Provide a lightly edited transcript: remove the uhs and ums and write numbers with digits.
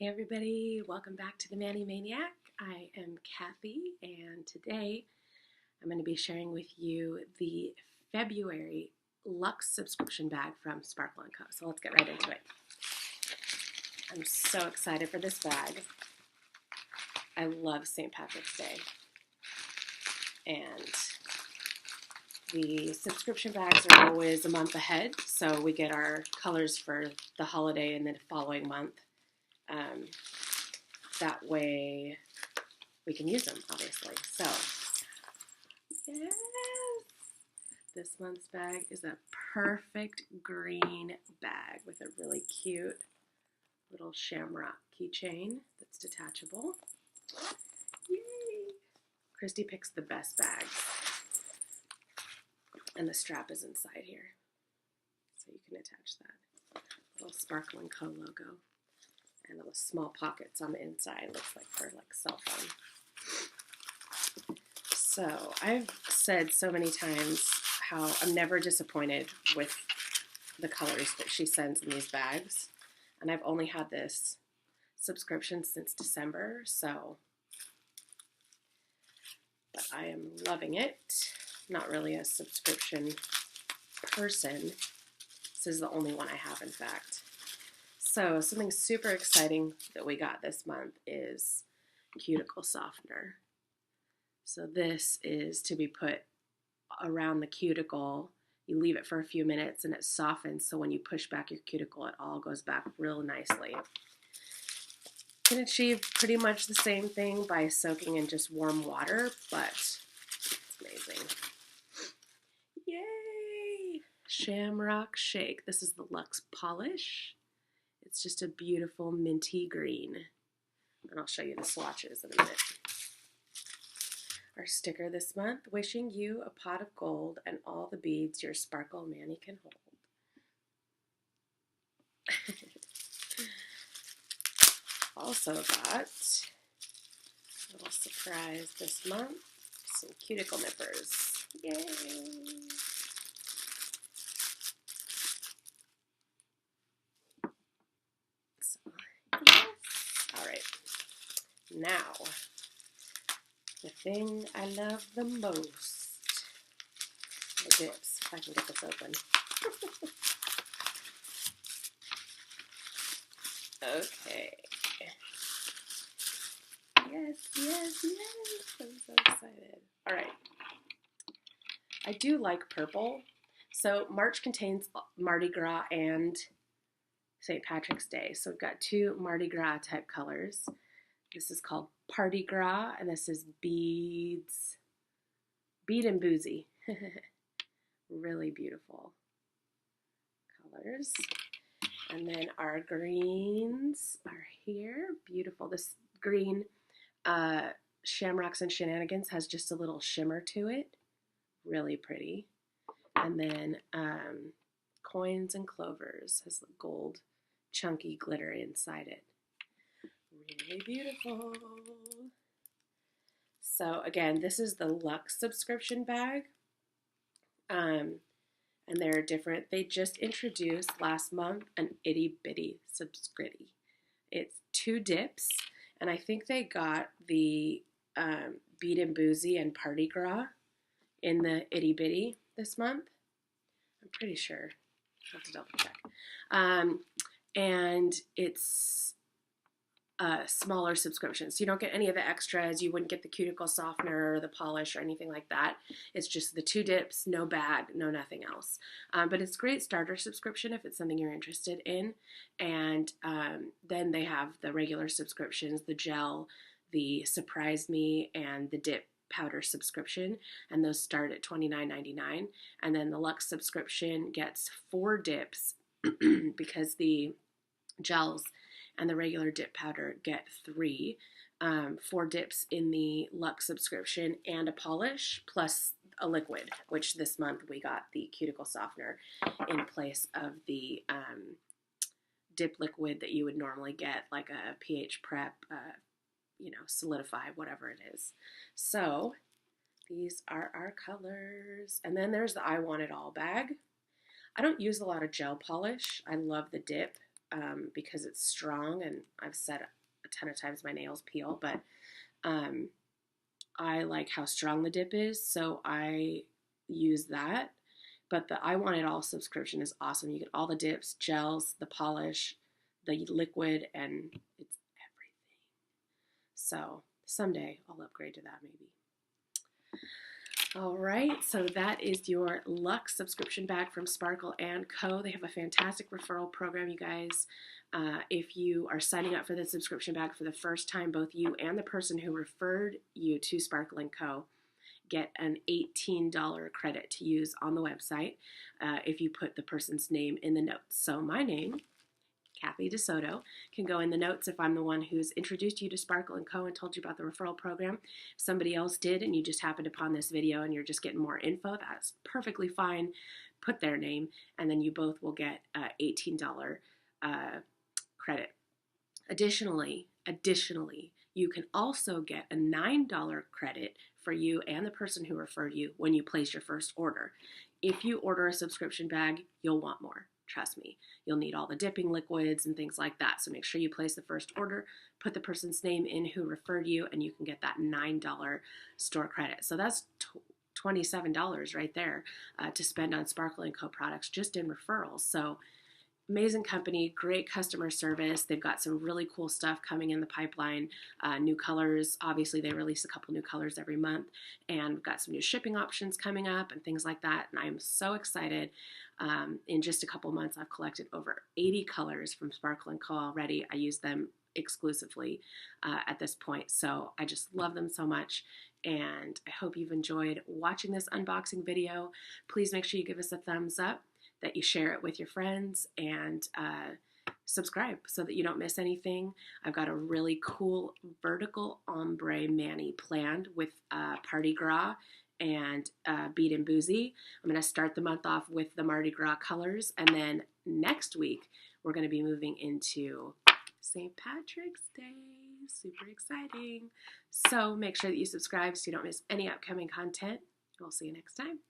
Hey everybody, welcome back to the Maniac. I am Kathy, and today I'm going to be sharing with you the February Luxe subscription bag from Sparkle & Co. So let's get right into it. I'm so excited for this bag. I love St. Patrick's Day, and the subscription bags are always a month ahead, so we get our colors for the holiday and the following month. That way we can use them, obviously. So, yes! This month's bag is a perfect green bag with a really cute little shamrock keychain that's detachable. Yay! Christy picks the best bags. And the strap is inside here, so you can attach that. Little Sparkle & Co. logo. And little small pockets on the inside. Looks like for like cell phone. So I've said so many times how I'm never disappointed with the colors that she sends in these bags. And I've only had this subscription since December, but I am loving it. Not really a subscription person. This is the only one I have, in fact. So something super exciting that we got this month is Cuticle Softener. So this is to be put around the cuticle. You leave it for a few minutes and it softens, so when you push back your cuticle, it all goes back real nicely. You can achieve pretty much the same thing by soaking in just warm water, but it's amazing. Yay! Shamrock Shake. This is the Luxe Polish. It's just a beautiful minty green. And I'll show you the swatches in a minute. Our sticker this month, wishing you a pot of gold and all the beads your sparkle Manny can hold. Also got a little surprise this month, some cuticle nippers. Yay! Now, the thing I love the most, the dips, if I can get this open. Okay. Yes. I'm so excited. All right. I do like purple. So March contains Mardi Gras and St. Patrick's Day. So we've got two Mardi Gras type colors. This is called Party Gras, and this is Beads, Bead and Boozy. Really beautiful colors. And then our greens are here. Beautiful. This green Shamrocks and Shenanigans has just a little shimmer to it. Really pretty. And then Coins and Clovers has the gold chunky glitter inside it. Really beautiful. So again, this is the Luxe subscription bag. And they're different. They just introduced last month an itty bitty subscription. It's 2 dips, and I think they got the Bead and Boozy and Party Gras in the itty bitty this month. I'm pretty sure. I'll have to double check. And it's smaller subscriptions. So you don't get any of the extras. You wouldn't get the cuticle softener or the polish or anything like that. It's just the 2 dips, no bag, no nothing else. But it's a great starter subscription if it's something you're interested in. And then they have the regular subscriptions, the gel, the Surprise Me, and the dip powder subscription. And those start at $29.99. And then the Luxe subscription gets 4 dips because the gels and the regular dip powder get 3. 4 dips in the Luxe subscription and a polish plus a liquid, which this month we got the cuticle softener in place of the dip liquid that you would normally get, like a pH prep, solidify, whatever it is. So these are our colors. And then there's the I Want It All bag. I don't use a lot of gel polish. I love the dip. because it's strong, and I've said a ton of times my nails peel, but I like how strong the dip is, so I use that. But the I Want It All subscription is awesome. You get all the dips, gels, the polish, the liquid, and it's everything. So someday I'll upgrade to that maybe. All right, so that is your Luxe subscription bag from Sparkle & Co. They have a fantastic referral program, you guys. If you are signing up for the subscription bag for the first time, both you and the person who referred you to Sparkle & Co. get an $18 credit to use on the website if you put the person's name in the notes. So my name, Kathy DeSoto, can go in the notes if I'm the one who's introduced you to Sparkle & Co. and told you about the referral program. If somebody else did and you just happened upon this video and you're just getting more info, that's perfectly fine. Put their name, and then you both will get $18 credit. Additionally, you can also get a $9 credit for you and the person who referred you when you place your first order. If you order a subscription bag, you'll want more. Trust me. You'll need all the dipping liquids and things like that. So make sure you place the first order, put the person's name in who referred you, and you can get that $9 store credit. So that's $27 right there to spend on Sparkle & Co. products just in referrals. So amazing company, great customer service. They've got some really cool stuff coming in the pipeline. New colors. Obviously, they release a couple new colors every month. And we've got some new shipping options coming up and things like that. And I'm so excited. In just a couple months, I've collected over 80 colors from Sparkle & Co. already. I use them exclusively at this point. So I just love them so much. And I hope you've enjoyed watching this unboxing video. Please make sure you give us a thumbs up, that you share it with your friends, and subscribe so that you don't miss anything. I've got a really cool vertical ombre mani planned with Mardi Gras and Beat and Boozy. I'm going to start the month off with the Mardi Gras colors, and then next week we're going to be moving into St. Patrick's Day. Super exciting. So make sure that you subscribe so you don't miss any upcoming content. We'll see you next time.